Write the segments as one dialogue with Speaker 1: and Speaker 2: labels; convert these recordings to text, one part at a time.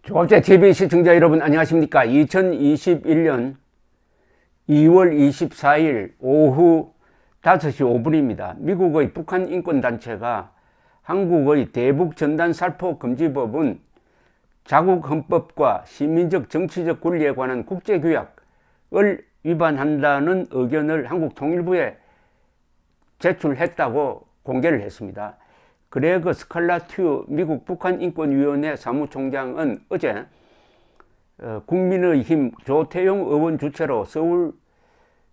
Speaker 1: 조합제TV 시청자 여러분 안녕하십니까. 2021년 2월 24일 오후 5시 5분입니다. 미국의 북한 인권단체가 한국의 대북전단살포금지법은 자국 헌법과 시민적 정치적 권리에 관한 국제규약을 위반한다는 의견을 한국통일부에 제출했다고 공개를 했습니다. 그레그 스칼라튜 미국 북한인권위원회 사무총장은 어제 국민의힘 조태용 의원 주최로 서울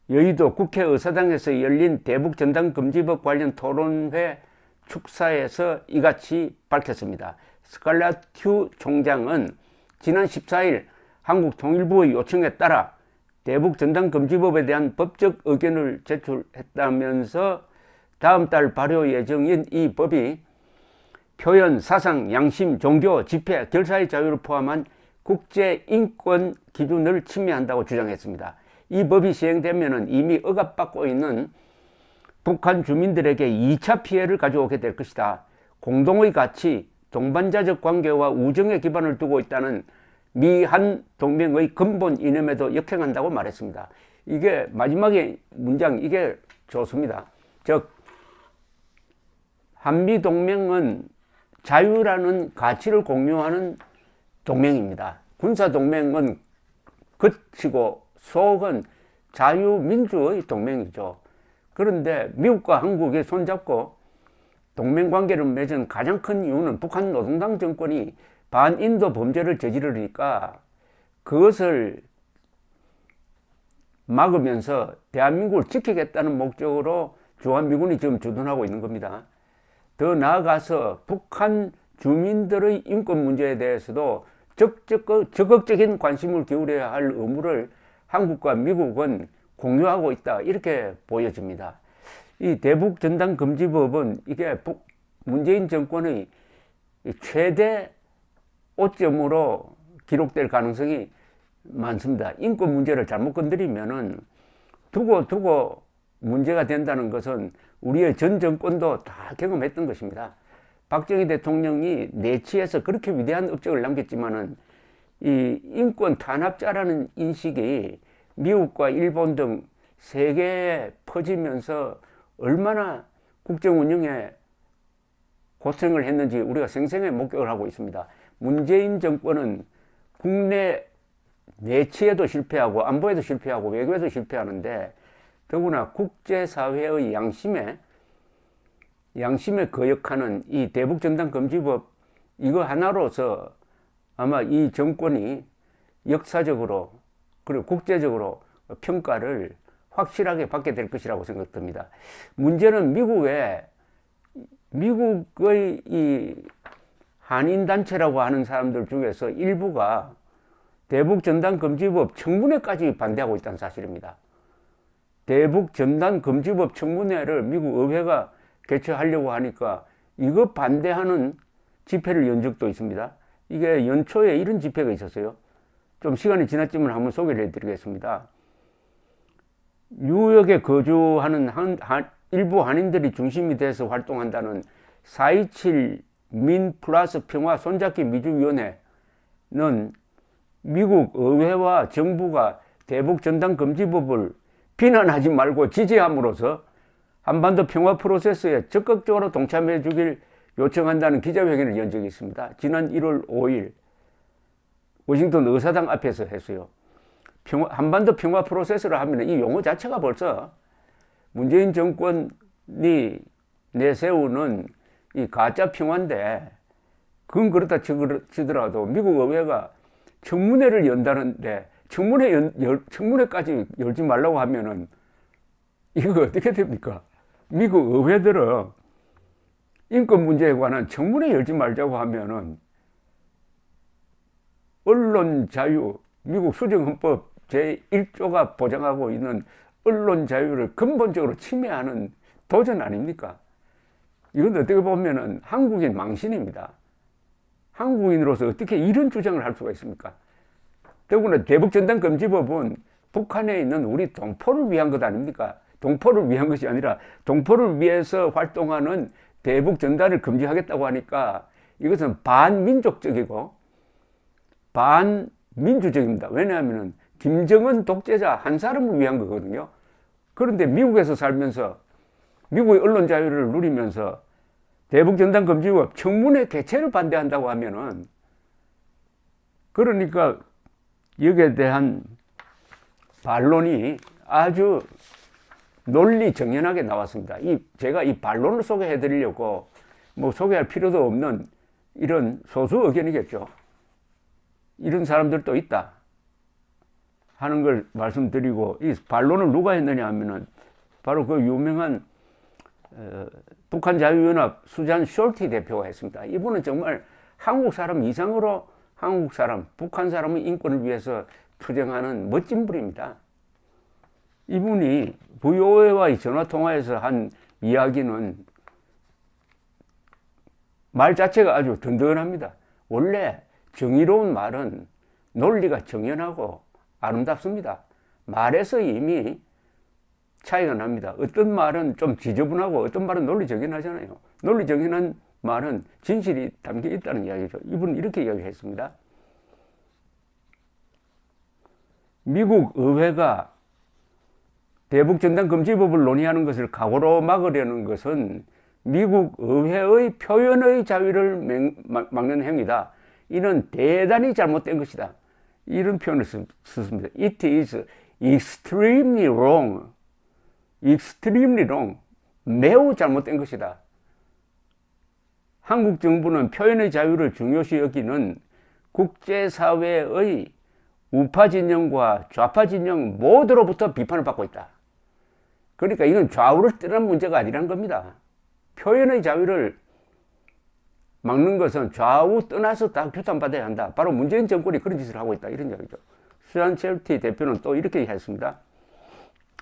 Speaker 1: 여의도 국회의사당에서 열린 대북전단금지법 관련 토론회 축사에서 이같이 밝혔습니다. 스칼라튜 총장은 지난 14일 한국통일부의 요청에 따라 대북전단금지법에 대한 법적 의견을 제출했다면서 다음 달 발효 예정인 이 법이 표현, 사상, 양심, 종교, 집회, 결사의 자유를 포함한 국제인권 기준을 침해한다고 주장했습니다. 이 법이 시행되면 이미 억압받고 있는 북한 주민들에게 2차 피해를 가져오게 될 것이다. 공동의 가치, 동반자적 관계와 우정에 기반을 두고 있다는 미한 동맹의 근본 이념에도 역행한다고 말했습니다. 이게 마지막에 문장, 이게 좋습니다. 즉 한미동맹은 자유라는 가치를 공유하는 동맹입니다. 군사동맹은 그치고 속은 자유민주의 동맹이죠. 그런데 미국과 한국이 손잡고 동맹관계를 맺은 가장 큰 이유는 북한 노동당 정권이 반인도 범죄를 저지르니까 그것을 막으면서 대한민국을 지키겠다는 목적으로 주한미군이 지금 주둔하고 있는 겁니다. 더 나아가서 북한 주민들의 인권 문제에 대해서도 적극적인 관심을 기울여야 할 의무를 한국과 미국은 공유하고 있다, 이렇게 보여집니다. 이 대북전단금지법은 이게 문재인 정권의 최대 오점으로 기록될 가능성이 많습니다. 인권 문제를 잘못 건드리면은 두고 문제가 된다는 것은 우리의 전 정권도 다 경험했던 것입니다. 박정희 대통령이 내치에서 그렇게 위대한 업적을 남겼지만은 이 인권 탄압자라는 인식이 미국과 일본 등 세계에 퍼지면서 얼마나 국정 운영에 고생을 했는지 우리가 생생히 목격을 하고 있습니다. 문재인 정권은 국내 내치에도 실패하고 안보에도 실패하고 외교에도 실패하는데 더구나 국제사회의 양심에 거역하는 이 대북전단금지법, 이거 하나로서 아마 이 정권이 역사적으로 그리고 국제적으로 평가를 확실하게 받게 될 것이라고 생각됩니다. 문제는 미국의 이 한인단체라고 하는 사람들 중에서 일부가 대북전단금지법 청문회까지 반대하고 있다는 사실입니다. 대북전단금지법 청문회를 미국 의회가 개최하려고 하니까 이거 반대하는 집회를 연 적도 있습니다. 이게 연초에 이런 집회가 있었어요. 좀 시간이 지났지만 한번 소개를 해드리겠습니다. 뉴욕에 거주하는 일부 한인들이 중심이 돼서 활동한다는 4.27 민 플러스 평화 손잡기 미주위원회는 미국 의회와 정부가 대북전단금지법을 비난하지 말고 지지함으로써 한반도 평화 프로세스에 적극적으로 동참해 주길 요청한다는 기자회견을 연 적이 있습니다. 지난 1월 5일 워싱턴 의사당 앞에서 했어요. 한반도 평화 프로세스를 하면 이 용어 자체가 벌써 문재인 정권이 내세우는 이 가짜 평화인데, 그건 그렇다 치더라도 미국 의회가 청문회를 연다는데 청문회까지 열지 말라고 하면은 이거 어떻게 됩니까? 미국 의회들은 인권 문제에 관한 청문회 열지 말자고 하면은 언론 자유, 미국 수정헌법 제1조가 보장하고 있는 언론 자유를 근본적으로 침해하는 도전 아닙니까? 이건 어떻게 보면은 한국인 망신입니다. 한국인으로서 어떻게 이런 주장을 할 수가 있습니까? 더구나 대북전단금지법은 북한에 있는 우리 동포를 위한 것 아닙니까? 동포를 위한 것이 아니라 동포를 위해서 활동하는 대북전단을 금지하겠다고 하니까 이것은 반민족적이고 반민주적입니다. 왜냐하면 김정은 독재자 한 사람을 위한 거거든요. 그런데 미국에서 살면서 미국의 언론 자유를 누리면서 대북전단금지법 청문회 개최를 반대한다고 하면은, 그러니까 여기에 대한 반론이 아주 논리정연하게 나왔습니다. 제가 이 반론을 소개해 드리려고 뭐 소개할 필요도 없는 이런 소수 의견이겠죠. 이런 사람들도 있다 하는 걸 말씀드리고, 이 반론을 누가 했느냐 하면은 바로 그 유명한 북한자유연합 수잔 숄티 대표가 했습니다. 이분은 정말 한국 사람 이상으로 한국 사람, 북한 사람의 인권을 위해서 투쟁하는 멋진 분입니다. 이분이 VOA와의 전화통화에서 한 이야기는 말 자체가 아주 든든합니다. 원래 정의로운 말은 논리가 정연하고 아름답습니다. 말에서 이미 차이가 납니다. 어떤 말은 좀 지저분하고 어떤 말은 논리정연하잖아요. 논리정연한 말은 진실이 담겨 있다는 이야기죠. 이분은 이렇게 이야기했습니다. 미국 의회가 대북전단금지법을 논의하는 것을 각오로 막으려는 것은 미국 의회의 표현의 자유를 막는 행위다. 이는 대단히 잘못된 것이다. 이런 표현을 썼습니다. It is extremely wrong. extremely wrong. 매우 잘못된 것이다. 한국 정부는 표현의 자유를 중요시 여기는 국제사회의 우파 진영과 좌파 진영 모두로부터 비판을 받고 있다. 그러니까 이건 좌우를 떠난 문제가 아니란 겁니다. 표현의 자유를 막는 것은 좌우 떠나서 다 규탄받아야 한다. 바로 문재인 정권이 그런 짓을 하고 있다. 이런 이야기죠. 수잔 첼티 대표는 또 이렇게 했습니다.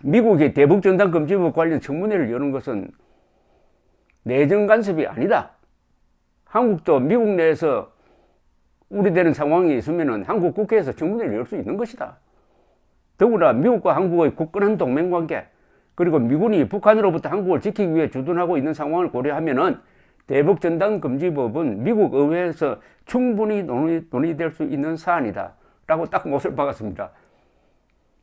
Speaker 1: 미국이 대북전단금지법 관련 청문회를 여는 것은 내정 간섭이 아니다. 한국도 미국 내에서 우려되는 상황이 있으면 한국 국회에서 청문회를 열 수 있는 것이다. 더구나 미국과 한국의 굳건한 동맹관계, 그리고 미군이 북한으로부터 한국을 지키기 위해 주둔하고 있는 상황을 고려하면은 대북전단금지법은 미국 의회에서 충분히 논의될 수 있는 사안이다. 라고 딱 못을 박았습니다.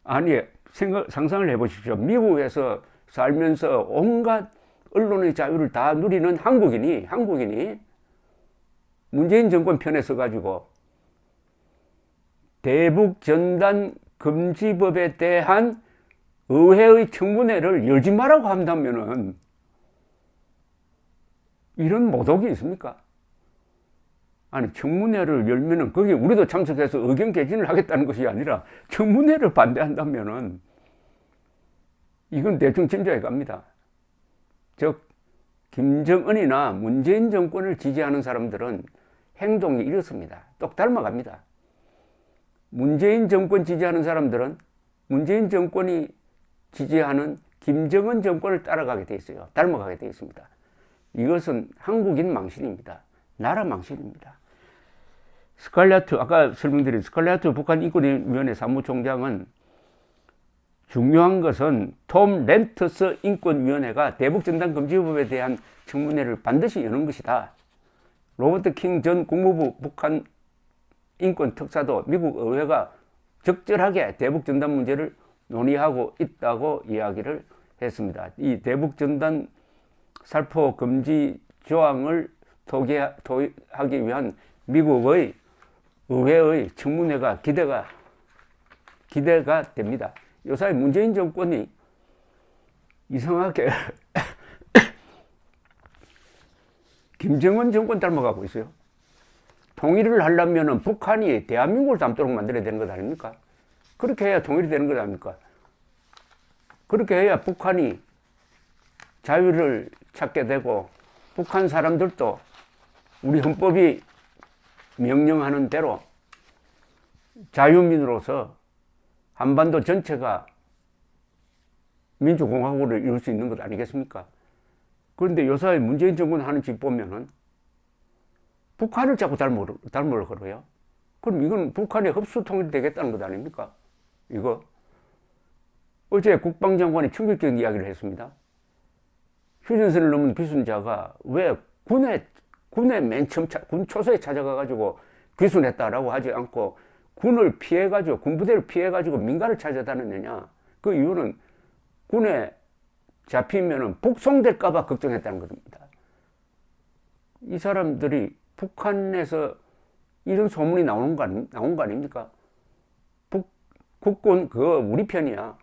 Speaker 1: 아니, 상상을 해보십시오. 미국에서 살면서 온갖 언론의 자유를 다 누리는 한국인이 문재인 정권 편에 서가지고 대북전단금지법에 대한 의회의 청문회를 열지 말라고 한다면은 이런 모독이 있습니까? 아니, 청문회를 열면은 거기에 우리도 참석해서 의견 개진을 하겠다는 것이 아니라 청문회를 반대한다면은 이건 대충 짐작해 갑니다. 즉, 김정은이나 문재인 정권을 지지하는 사람들은 행동이 이렇습니다. 똑 닮아갑니다. 문재인 정권 지지하는 사람들은 문재인 정권이 지지하는 김정은 정권을 따라가게 돼 있어요. 닮아가게 돼 있습니다. 이것은 한국인 망신입니다. 나라 망신입니다. 아까 설명드린 스칼리아트 북한인권위원회 사무총장은 중요한 것은 톰 렌터스 인권위원회가 대북전단금지법에 대한 청문회를 반드시 여는 것이다. 로버트 킹 전 국무부 북한 인권 특사도 미국 의회가 적절하게 대북전단 문제를 논의하고 있다고 이야기를 했습니다. 이 대북전단 살포 금지 조항을 토의하기 위한 미국의 의회의 청문회가 기대가 됩니다. 요새 문재인 정권이 이상하게 김정은 정권 닮아가고 있어요. 통일을 하려면 북한이 대한민국을 닮도록 만들어야 되는 것 아닙니까? 그렇게 해야 통일이 되는 것 아닙니까? 그렇게 해야 북한이 자유를 찾게 되고 북한 사람들도 우리 헌법이 명령하는 대로 자유민으로서 한반도 전체가 민주공화국을 이룰 수 있는 것 아니겠습니까? 그런데 요새 문재인 정권 하는 짓 보면은 북한을 자꾸 닮으려 그래요. 그럼 이건 북한의 흡수 통일이 되겠다는 것 아닙니까? 이거. 어제 국방장관이 충격적인 이야기를 했습니다. 휴전선을 넘은 비순자가 왜 군에 맨 처음 군 초소에 찾아가가지고 귀순했다라고 하지 않고 군을 피해가지고, 군부대를 피해가지고 민가를 찾아다녔느냐? 그 이유는 군에 잡히면은 북송될까봐 걱정했다는 겁니다. 이 사람들이 북한에서 이런 소문이 나온 거 아닙니까? 국군 그거 우리 편이야.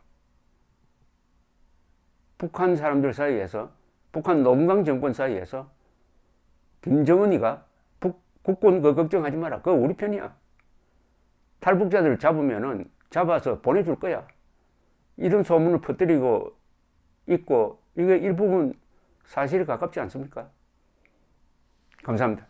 Speaker 1: 북한 사람들 사이에서, 북한 노동당 정권 사이에서 김정은이가 국군 그거 걱정하지 마라. 그거 우리 편이야. 탈북자들 잡으면은 잡아서 보내줄 거야. 이런 소문을 퍼뜨리고 있고, 이게 일부분 사실에 가깝지 않습니까? 감사합니다.